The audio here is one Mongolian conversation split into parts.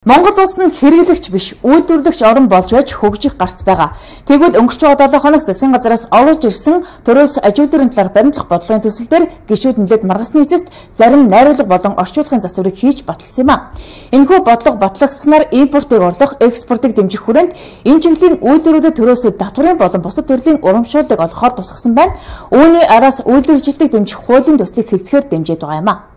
Монгол улс нь хэрэглэгч биш, үйлдвэрлэгч орн болж байж хөгжих гарц байгаа. Тэгвэл өнгөрч байгаа 7 хоног засгийн газраас оруулж ирсэн төрөөс ажилтны талаар баримтлах бодлогын төсөл дээр гишүүд нэлээд маргасны эцэст зарим найруулга болон орчуулгын засварыг хийж баталсан юм а. Энэхүү бодлого батлагдсанаар импортыг орлох, экспортыг дэмжих хүрээнд энэ чиглэлийн үйлдвэрүүдэд төрөөсөд татварын болон бусад төрлийн урамшууллыг олгохоор тусгасан байна. Үүний араас үйлдвэржилтийг дэмжих хуулийн төслийг хэлцгээр дэмжиж байгаа юм а.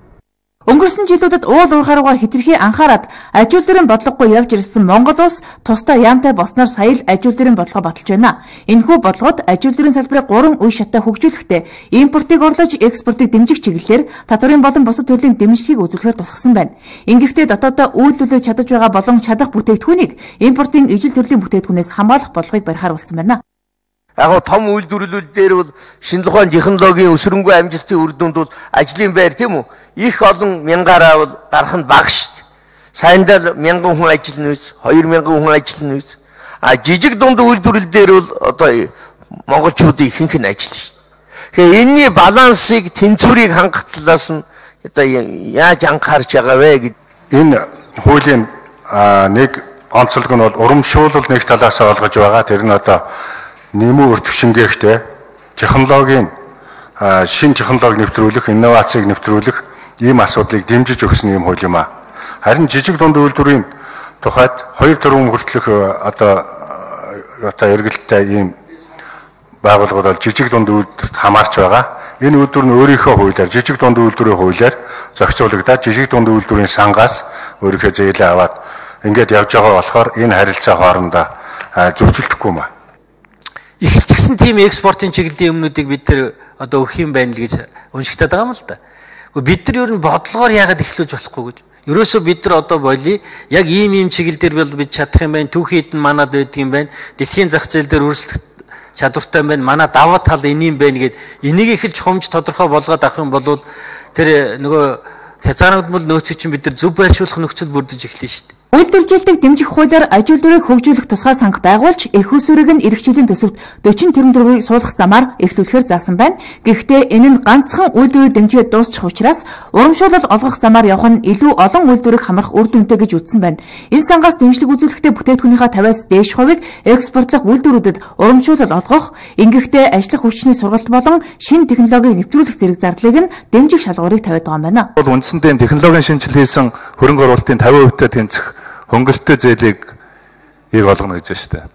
Өнгөрсөн жилүүдэд уул уурхааруугаа хэтэрхий анхаарад ажилтны бодлогогүй явж ирсэн Монгол улс тусдаа яамтай болсноор сая л ажилтны бодлого баталж байна. Энэхүү бодлогод ажилтны салбарыг 3 үе шаттай хөгжүүлэхдээ импортыг орлож, экспортыг дэмжих чиглэлээр татварын болон бусад төрлийн дэмжлэгийг үзүүлэхээр тусгасан байна. Ингэхдээ дотоодоо үйлдвэрлэж чадаж байгаа болон чадах бүтээгдэхүүнийг импортын ижил төрлийн бүтээгдэхүүнээс хамгаалах бодлогыг барихаар болсон байна. Яг том үйлдвэрлэл дээр бол шинэ ухааны технологийн өсрөнгөө амжилтын үр дүнд бол ажлын байр тийм үү? Их олон мянгаараа бол гарах нь бага шүү дээ. Сайндаа 1000 хүн ажиллана үз, 2000 хүн ажиллана үз. Жижиг дунд үйлдвэрлэл дээр бол одоо монголчуудын ихэнх нь ажиллана шүү дээ. Тэгэхээр энэний балансыг, тэнцвэрийг хангах талаас нь одоо яаж анхаарч байгаа вэ гэд энэ хуулийн нэг онцлог нь бол урамшуулал нэг талаас олгож байгаа. Тэр нь одоо нэмүү өртөх шингээхтэй технологийн шин технологи нэвтрүүлэх, инновацийг нэвтрүүлэх ийм асуудлыг дэмжиж өгсөн ийм хууль юм а. Харин жижиг дунд үйлдвэрийн тухайд 2 тэрбум хүртэлх одоо эргэлттэй ийм байгууллагууд бол жижиг дунд үйлдвэрт хамаарч байгаа. Энэ үйлдвэр нь өөрийнхөө хуулиар, жижиг дунд үйлдвэрийн хуулиар зохицуулагдаад жижиг дунд үйлдвэрийн сангаас өөрийнхөө зээлээ аваад ингээд явж байгаа болохоор энэ харилцаа хоорондоо зөрчилдөхгүй юм а. Эхэлж гисэн тийм экспортын чиглэлийн өмнөдийг бид тэр одоо өгөх юм байна л гэж уншигтаад байгаа юм л да. Бид нар ер нь бодлогоор яагаад эхлүүлж болохгүй гэж. Ерөөсөө бид нар одоо болий яг ийм чиглэл дээр бол бид чадах юм байна. Түүхийд нь манад байдаг юм байна. Дэлхийн зах зээл дээр өрсөлдөх чадвартай юм байна. Манай даваа тал энийг байна гэд энийг эхэлж хомж тодорхой болгоод авах юм бол тэр нөгөө хязгаарлагдмал нөөцийг чинь бид нар зөв байршуулах нөхцөл бүрдэж эхэлнэ шүү дээ. Үйлдвэржилтийг дэмжих хуулиар ажилтныг хөгжүүлэх тусгай санх байгуулж, их усүрийг нь эрхчлэлийн төсөвт 40 тэрбум төгрөгийг суулгах замаар эрхлүүлэхээр заасан байна. Гэхдээ энэ нь ганцхан үйлдвэрийг дэмжиж дуусчих учраас урамшуулал олгох замаар явах нь илүү олон үйлдвэрийг хамрах үр дүнтэй гэж үзсэн байна. Энэ сангаас дэмжлэг үзүүлэхдээ бүтээгдэхүүнийхээ 50-аас дээш хувийг экспортлох үйлдвэрүүдэд урамшуулал олгох, ингэхдээ ажлах хүчний сургалт болон шинэ технологиг нэвтрүүлэх зэрэг зардлыг нь дэмжих шалгуурыг тавиад байгаа юм байна. Бол үндсэндээ технологийн шинжилгээ хийсэн хөрөнгө оруулалтын 50%-тай тэнцэх хөнгөлөлтөө зээлийг олгоно гэж байна шүү дээ.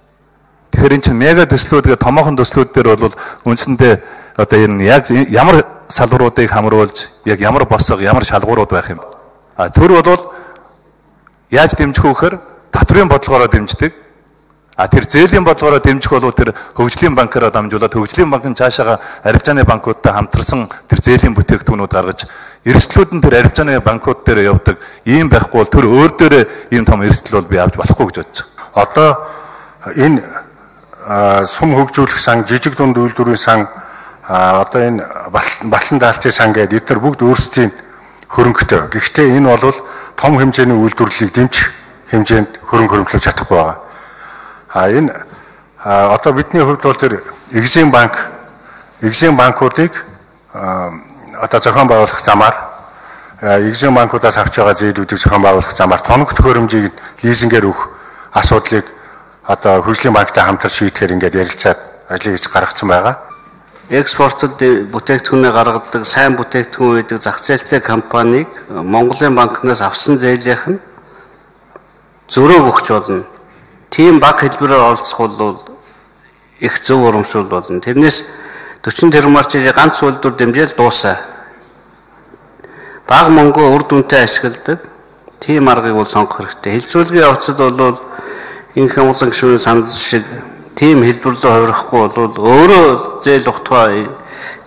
Тэгэхээр энэ чинь мега төслүүд, томоохон төслүүд дээр бол үндсэндээ одоо энэ яг ямар салбаруудыг хамруулж, яг ямар босго, ямар шалгуурууд байх юм. Төр бол яаж дэмжих вэ гэхээр татварын бодлогоороо дэмждэг. Тэр зээлийн бодлогоороо дэмжих бол тэр хөгжлийн банкаараа дамжуулаад хөгжлийн банк нь цаашаага арилжааны банкудтай хамтарсан тэр зээлийн бүтээгдэхүүнүүд гаргаж эрсдлүүд нь тэр арилжааны банкуд дээр явдаг. Ийм байхгүй бол тэр өөр дээрээ ийм том эрсдэл бол би авч болохгүй гэж бодож байгаа. Одоо энэ сум хөгжүүлэх сан, жижиг дунд үйлдвэрийн сан, одоо энэ балан даалтын сан гэдэг эдгээр бүгд өөрсдийн хөрөнгөтэй. Гэхдээ энэ бол том хэмжээний үйлдвэрлэлийг дэмжих хэмжээнд хөрөнгө хөрвүүлж чадахгүй байгаа. Энэ одоо бидний хувьд бол тэр Exim банкуудыг одоо зохион байгуулах замаар Exim банкудаас авч байгаа зээлүүдийг зохион байгуулах замаар тоног төхөөрөмжийг лизингээр өгөх асуудлыг одоо хөгжлийн банктай хамтар шийдэхээр ингээд ярилцаад ажлыг хийж гаргацсан байгаа. Экспортод бүтээгдэхүүнээ гаргадаг сайн бүтээгдэхүүн үүдэг зах зээлтэй компанийг Монголын банкнаас авсан зээлийнх нь зөрөөг өгч болно. Тийм баг хэлбэрээр оролцох бол их зөв урамшуул болно. Тэрнээс 40 тэрбумаар чи ганц үйлдвэр дэмжээл дуусаа. Баг мөнгө үр дүнтэй ашигладаг. Тийм аргыг бол сонгох хэрэгтэй. Хэлцүүлгийн явцад бол инхэн улан гишүүний санал шиг тийм хэлбэрлөө хувирахгүй бол өөрөө зээл ухтгай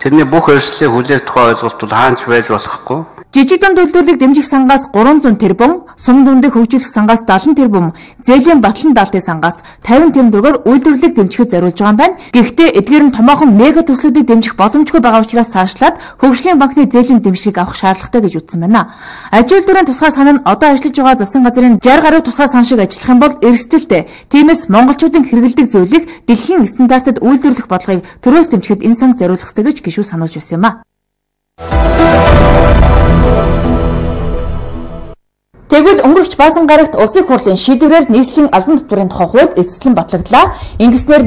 тэрний бүх эрсдлийг хүлээх тухай ойлголт бол хаанч байж болохгүй. Жижиг дунд үйлдвэрлэлийг дэмжих сангаас 300 тэрбум, сум дундыг хөгжүүлэх сангаас 70 тэрбум, зээлийн батлан даалтын сангаас 50 тэрбум төгрөгөөр үйлдвэрлэлийг дэмжихэд зориулж байгаа юм байна. Гэхдээ эдгээр нь томоохон мега төслүүдийг дэмжих боломжгүй байгаа учраас цаашлаад хөгжлийн банкны зээлийн дэмжлэгийг авах шаардлагатай гэж үзсэн байна. Ажил үйлдвэрийн тусгай сан нь одоо ажиллаж байгаа засгийн газрын 60 гаруй тусгай сан шиг ажиллах юм бол эрсдэлтэй. Тиймээс монголчуудын хэрэгэлдэг зөвлөлийг дэлхийн стандартад үйлдвэрлэх бодлогыг төрөөс дэмжихэд энэ санг зориулах ёстой гэж гишүүд сануулж байсан юм а. Тэгвэл өнгөрч баасан гарагт улсын хурлын шийдвэрээр нийслэлийн албан татварын тухай хууль эцэслэн батлагдлаа. Ингэснээр